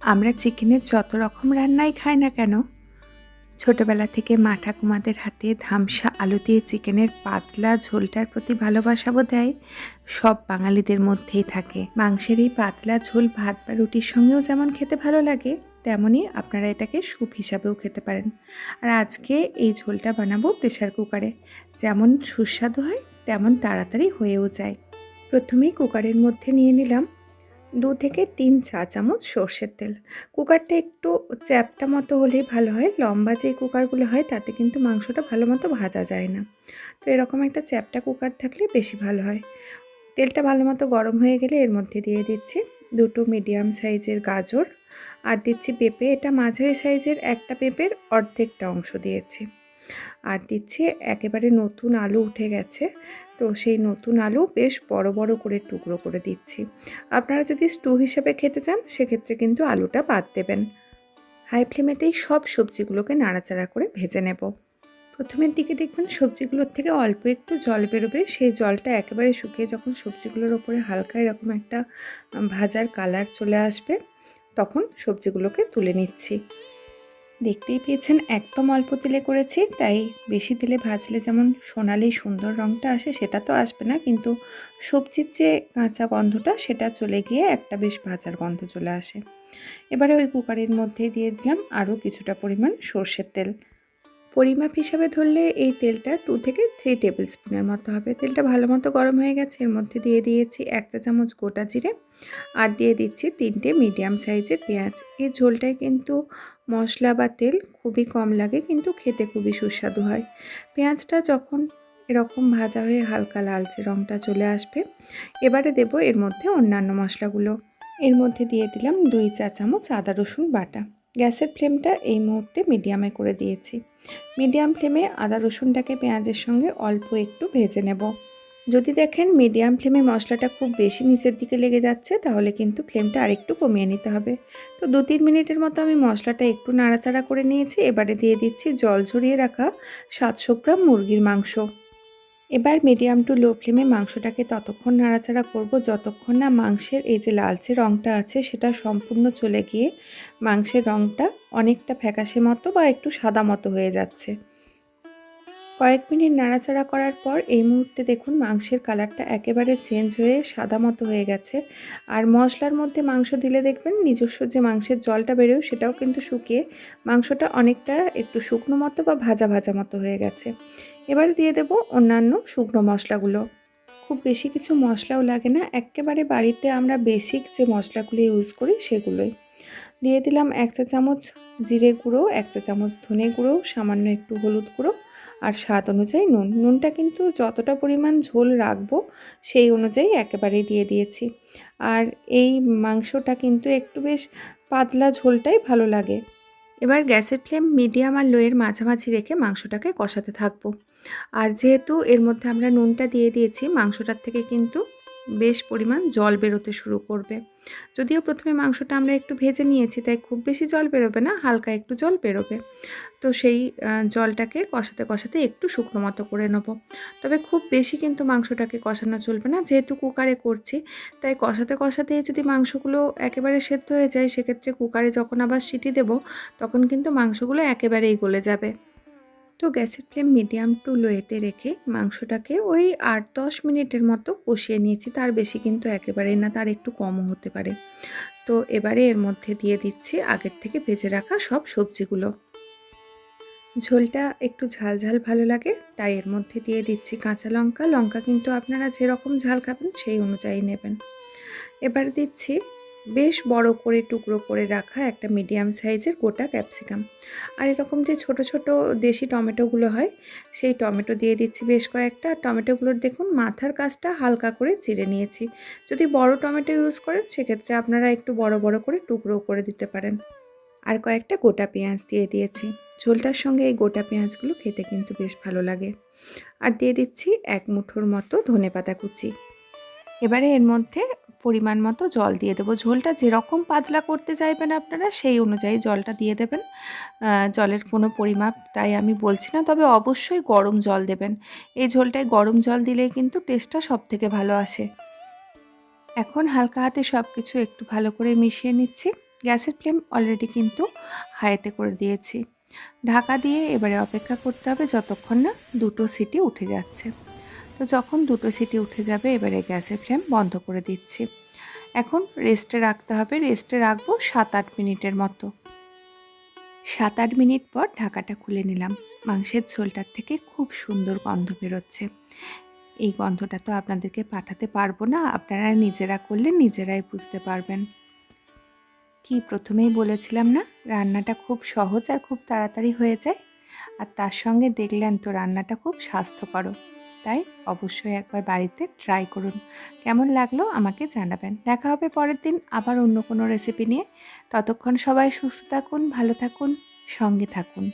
আমরা চিকেনের যত রকম রান্নাই খাই না কেন, ছোটবেলা থেকে মা ঠাকুমাদের হাতে ধামসা আলু দিয়ে চিকেনের পাতলা ঝোলটার প্রতি ভালোবাসা বোধহয় সব বাঙালিদের মধ্যেই থাকে। মাংসের এই পাতলা ঝোল ভাত বা রুটির সঙ্গেও যেমন খেতে ভালো লাগে, তেমনই আপনারা এটাকে স্যুপ হিসাবেও খেতে পারেন। আর আজকে এই ঝোলটা বানাবো প্রেসার কুকারে। যেমন সুস্বাদু হয় তেমন তাড়াতাড়ি হয়েও যায়। প্রথমেই কুকারের মধ্যে নিয়ে নিলাম 2 থেকে 3 চা চামচ সর্ষের তেল। কুকারটা একটু চ্যাপ্টা মতো হলেই ভালো হয়। লম্বা যে কুকারগুলো হয় তাতে কিন্তু মাংসটা ভালো মতো ভাজা যায় না। তো এরকম একটা চ্যাপ্টা কুকার থাকলে বেশি ভালো হয়। তেলটা ভালো মতো গরম হয়ে গেলে এর মধ্যে দিয়ে দিচ্ছি 2টো মিডিয়াম সাইজের গাজর, আর দিচ্ছি পেঁপে। এটা মাঝারি সাইজের একটা পেঁপের অর্ধেকটা অংশ দিয়েছি। আর দিচ্ছি একেবারে নতুন আলু উঠে গেছে, তো সেই নতুন আলু বেশ বড় বড় করে টুকরো করে দিচ্ছি। আপনারা যদি স্টু হিসেবে খেতে চান সেক্ষেত্রে কিন্তু আলুটা বাদ দেবেন। হাই ফ্লেমেতেই সব সবজিগুলোকে নাড়াচাড়া করে ভেজে নেব। প্রথমের দিকে দেখবেন সবজিগুলোর থেকে অল্প একটু জল বেরোবে, সেই জলটা একেবারে শুকিয়ে যখন সবজিগুলোর ওপরে হালকা এরকম একটা ভাজার কালার চলে আসবে, তখন সবজিগুলোকে তুলে নিচ্ছি। দেখতেই পেয়েছেন একদম অল্প তেলে করেছি, তাই বেশি তেলে ভাজলে যেমন সোনালি সুন্দর রঙটা আসে সেটা তো আসবে না, কিন্তু সবজির যে কাঁচা গন্ধটা সেটা চলে গিয়ে একটা বেশ ভাজার গন্ধ চলে আসে। এবারে ওই কুকারের মধ্যেই দিয়ে দিলাম আরও কিছুটা পরিমাণ সর্ষের তেল। পরিমাপ হিসাবে ধরলে এই তেলটা 2 থেকে 3 টেবিল স্পুনের মতো হবে। তেলটা ভালো মতো গরম হয়ে গেছে, এর মধ্যে দিয়ে দিয়েছি 1 চা চামচ গোটা জিরে, আর দিয়ে দিচ্ছি 3টে মিডিয়াম সাইজের পেঁয়াজ। এই ঝোলটায় কিন্তু মশলা বা তেল খুবই কম লাগে, কিন্তু খেতে খুবই সুস্বাদু হয়। পেঁয়াজটা যখন এরকম ভাজা হয়ে হালকা লালচে রঙটা চলে আসবে, এবারে দেব এর মধ্যে অন্যান্য মশলাগুলো। এর মধ্যে দিয়ে দিলাম 2 চা চামচ আদা রসুন বাটা। গ্যাসের ফ্লেমটা এই মুহূর্তে মিডিয়ামে করে দিয়েছি। মিডিয়াম ফ্লেমে আদা রসুনটাকে পেঁয়াজের সঙ্গে অল্প একটু ভেজে নেব। যদি দেখেন মিডিয়াম ফ্লেমে মশলাটা খুব বেশি নিচের দিকে লেগে যাচ্ছে, তাহলে কিন্তু ফ্লেমটা আরেকটু কমিয়ে নিতে হবে। তো 2-3 মিনিটের মতো আমি মশলাটা একটু নাড়াচাড়া করে নিয়েছি। এবারে দিয়ে দিচ্ছি জল ঝরিয়ে রাখা 700 গ্রাম মুরগির মাংস। এবার মিডিয়াম টু লো ফ্লেমে মাংসটাকে ততক্ষণ নাড়াচাড়া করব যতক্ষণ না মাংসের এই যে লালচে রঙটা আছে সেটা সম্পূর্ণ চলে গিয়ে মাংসের রঙটা অনেকটা ফ্যাকাশে মতো বা একটু সাদা মতো হয়ে যাচ্ছে। কয়েক মিনিট নাড়াচাড়া করার পর এই মুহূর্তে দেখুন মাংসের কালারটা একেবারে চেঞ্জ হয়ে সাদা মতো হয়ে গেছে। আর মশলার মধ্যে মাংস দিলে দেখবেন নিজস্ব যে মাংসের জলটা বেরোয় সেটাও কিন্তু শুকিয়ে মাংসটা অনেকটা একটু শুকনো মতো বা ভাজা ভাজা মতো হয়ে গেছে। এবার দিয়ে দেব অন্যান্য শুকনো মশলাগুলো। খুব বেশি কিছু মশলাও লাগে না, এক্কেবারে বাড়িতে আমরা বেসিক যে মশলাগুলো ইউজ করি সেগুলোই। দিয়ে দিলাম 1 চা চামচ জিরে গুঁড়ো, 1 চা চামচ ধনে গুঁড়ো, সামান্য একটু হলুদ গুঁড়ো, আর স্বাদ অনুযায়ী নুন। নুনটা কিন্তু যতটা পরিমাণ ঝোল রাখবো সেই অনুযায়ী একেবারেই দিয়ে দিয়েছি। আর এই মাংসটা কিন্তু একটু বেশ পাতলা ঝোলটাই ভালো লাগে। এবার গ্যাসের ফ্লেম মিডিয়াম আর লোয়ের মাঝামাঝি রেখে মাংসটাকে কষাতে থাকবো। আর যেহেতু এর মধ্যে আমরা নুনটা দিয়ে দিয়েছি, মাংসটার থেকে কিন্তু বেশ পরিমাণ জল বেরোতে শুরু করবে। যদিও প্রথমে মাংসটা আমরা একটু ভেজে নিয়েছি, তাই খুব বেশি জল বেরোবে না, হালকা একটু জল বেরোবে। তো সেই জলটাকে কষাতে কষাতে একটু শুকনো মতো করে নেব। তবে খুব বেশি কিন্তু মাংসটাকে কষানো চলবে না, যেহেতু কুকারে করছি, তাই কষাতে কষাতেই যদি মাংসগুলো একেবারে সেদ্ধ হয়ে যায় সেক্ষেত্রে কুকারে যখন আবার সিটি দেব তখন কিন্তু মাংসগুলো একেবারেই গলে যাবে। তো গ্যাসের ফ্লেম মিডিয়াম টু লোয়েতে রেখে মাংসটাকে ওই 8-10 মিনিটের মতো কষিয়ে নিয়েছি, তার বেশি কিন্তু একেবারেই না, তার একটু কমও হতে পারে। তো এবারে এর মধ্যে দিয়ে দিচ্ছি আগের থেকে ভেজে রাখা সব সবজিগুলো। ঝোলটা একটু ঝাল ঝাল ভালো লাগে, তাই এর মধ্যে দিয়ে দিচ্ছি কাঁচা লঙ্কা। লঙ্কা কিন্তু আপনারা যেরকম ঝাল খাবেন সেই অনুযায়ী নেবেন। এবার দিচ্ছি বেশ বড় করে টুকরো করে রাখা একটা মিডিয়াম সাইজের গোটা ক্যাপসিকাম। আর এরকম যে ছোট ছোট দেশি টমেটোগুলো হয় সেই টমেটো দিয়ে দিচ্ছি বেশ কয়েকটা। টমেটোগুলোর দেখুন মাথার কাছটা হালকা করে চিড়ে নিয়েছি। যদি বড় টমেটো ইউজ করেন সেক্ষেত্রে আপনারা একটু বড় বড় করে টুকরো করে দিতে পারেন। আর কয়েকটা গোটা পেঁয়াজ দিয়ে দিয়েছি। ঝোলটার সঙ্গে এই গোটা পেঁয়াজগুলো খেতে কিন্তু বেশ ভালো লাগে। আর দিয়ে দিচ্ছি 1 মুঠোর মতো ধনেপাতা কুচি। এবারে এর মধ্যে পরিমাণ মতো জল দিয়ে দেবো। ঝোলটা যেরকম পাতলা করতে চাইবেন আপনারা সেই অনুযায়ী জলটা দিয়ে দেবেন। জলের কোনো পরিমাপ তাই আমি বলছি না, তবে অবশ্যই গরম জল দেবেন। এই ঝোলটায় গরম জল দিলেই কিন্তু টেস্টটা সবথেকে ভালো আসে। এখন হালকা হাতে সব কিছু একটু ভালো করে মিশিয়ে নিচ্ছি। গ্যাসের ফ্লেম অলরেডি কিন্তু হাইতে করে দিয়েছি। ঢাকা দিয়ে এবারে অপেক্ষা করতে হবে যতক্ষণ না দুটো সিটি উঠে যাচ্ছে। তো যখন দুটো সিটি উঠে যাবে এবারে গ্যাসের ফ্লেম বন্ধ করে দিচ্ছি। এখন রেস্টে রাখতে হবে, রেস্টে রাখবো 7-8 মিনিটের মতো। 7-8 মিনিট পর ঢাকাটা খুলে নিলাম। মাংসের ঝোলটার থেকে খুব সুন্দর গন্ধ বেরোচ্ছে। এই গন্ধটা তো আপনাদেরকে পাঠাতে পারবো না, আপনারা নিজেরা করলে নিজেরাই বুঝতে পারবেন। কি প্রথমেই বলেছিলাম না, রান্নাটা খুব সহজ আর খুব তাড়াতাড়ি হয়ে যায়। আর তার সঙ্গে দেখলেন তো রান্নাটা খুব স্বাস্থ্যকরও। তাই অবশ্যই একবার বাড়িতে ট্রাই করুন। কেমন লাগলো আমাকে জানাবেন। দেখা হবে পরের দিন আবার অন্য কোনো রেসিপি নিয়ে। ততক্ষণ সবাই সুস্থ থাকুন, ভালো থাকুন, সঙ্গে থাকুন।